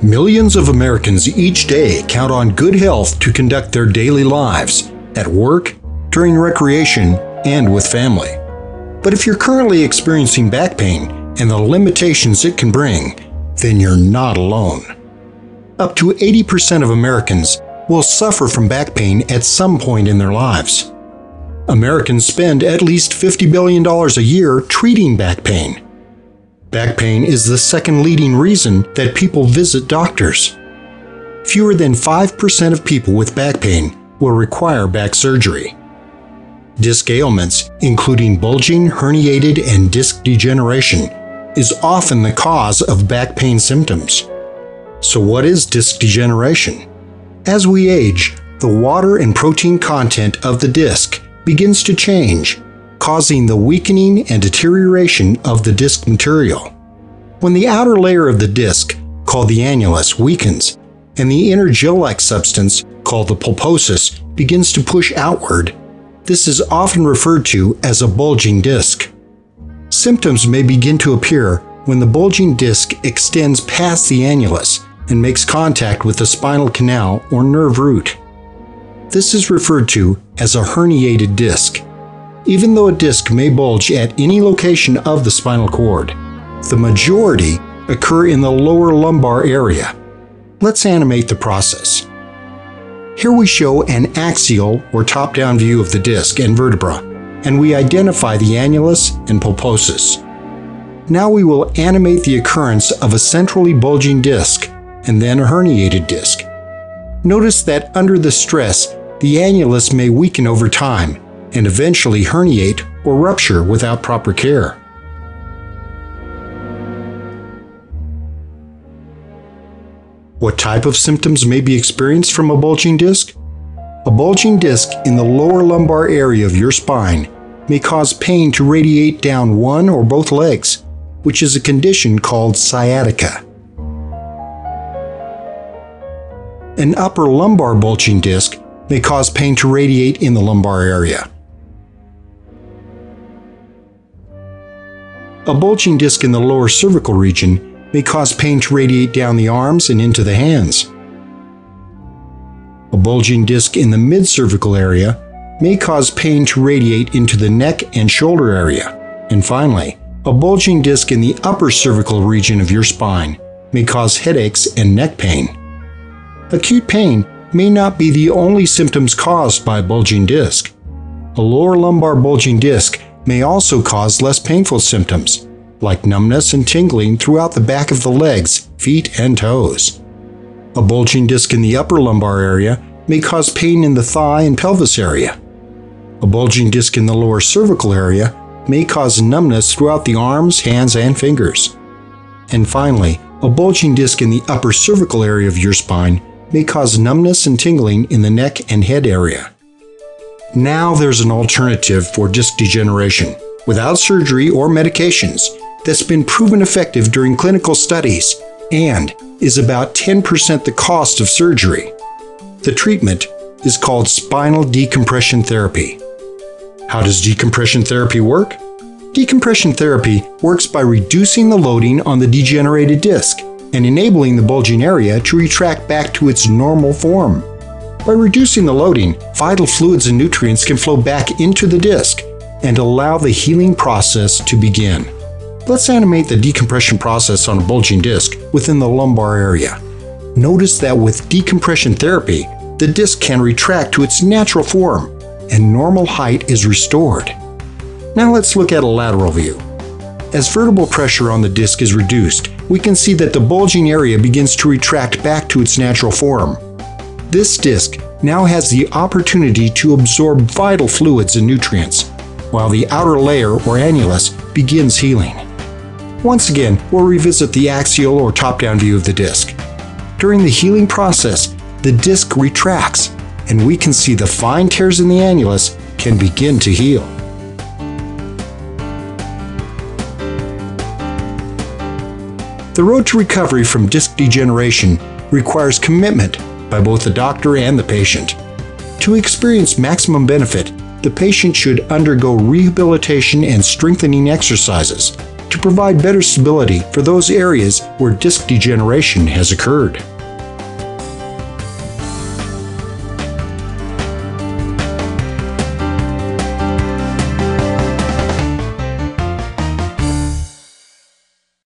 Millions of Americans each day count on good health to conduct their daily lives, at work, during recreation, and with family. But if you're currently experiencing back pain and the limitations it can bring, then you're not alone. Up to 80% of Americans will suffer from back pain at some point in their lives. Americans spend at least $50 billion a year treating back pain. Back pain is the second leading reason that people visit doctors. Fewer than 5% of people with back pain will require back surgery. Disc ailments, including bulging, herniated, and disc degeneration, is often the cause of back pain symptoms. So what is disc degeneration? As we age, the water and protein content of the disc begins to change, causing the weakening and deterioration of the disc material. When the outer layer of the disc, called the annulus, weakens, and the inner gel-like substance, called the pulposus, begins to push outward, this is often referred to as a bulging disc. Symptoms may begin to appear when the bulging disc extends past the annulus and makes contact with the spinal canal or nerve root. This is referred to as a herniated disc. Even though a disc may bulge at any location of the spinal cord, the majority occur in the lower lumbar area. Let's animate the process. Here we show an axial or top-down view of the disc and vertebra, and we identify the annulus and pulposus. Now we will animate the occurrence of a centrally bulging disc and then a herniated disc. Notice that under the stress, the annulus may weaken over time and eventually herniate or rupture without proper care. What type of symptoms may be experienced from a bulging disc? A bulging disc in the lower lumbar area of your spine may cause pain to radiate down one or both legs, which is a condition called sciatica. An upper lumbar bulging disc may cause pain to radiate in the lumbar area. A bulging disc in the lower cervical region may cause pain to radiate down the arms and into the hands. A bulging disc in the mid-cervical area may cause pain to radiate into the neck and shoulder area. And finally, a bulging disc in the upper cervical region of your spine may cause headaches and neck pain. Acute pain may not be the only symptoms caused by a bulging disc. A lower lumbar bulging disc may also cause less painful symptoms, like numbness and tingling throughout the back of the legs, feet, and toes. A bulging disc in the upper lumbar area may cause pain in the thigh and pelvis area. A bulging disc in the lower cervical area may cause numbness throughout the arms, hands, and fingers. And finally, a bulging disc in the upper cervical area of your spine may cause numbness and tingling in the neck and head area. Now there's an alternative for disc degeneration, without surgery or medications, that's been proven effective during clinical studies and is about 10% the cost of surgery. The treatment is called spinal decompression therapy. How does decompression therapy work? Decompression therapy works by reducing the loading on the degenerated disc and enabling the bulging area to retract back to its normal form. By reducing the loading, vital fluids and nutrients can flow back into the disc and allow the healing process to begin. Let's animate the decompression process on a bulging disc within the lumbar area. Notice that with decompression therapy, the disc can retract to its natural form and normal height is restored. Now let's look at a lateral view. As vertebral pressure on the disc is reduced, we can see that the bulging area begins to retract back to its natural form. This disc now has the opportunity to absorb vital fluids and nutrients, while the outer layer or annulus begins healing. Once again, we'll revisit the axial or top-down view of the disc. During the healing process, the disc retracts, and we can see the fine tears in the annulus can begin to heal. The road to recovery from disc degeneration requires commitment by both the doctor and the patient. To experience maximum benefit, the patient should undergo rehabilitation and strengthening exercises to provide better stability for those areas where disc degeneration has occurred.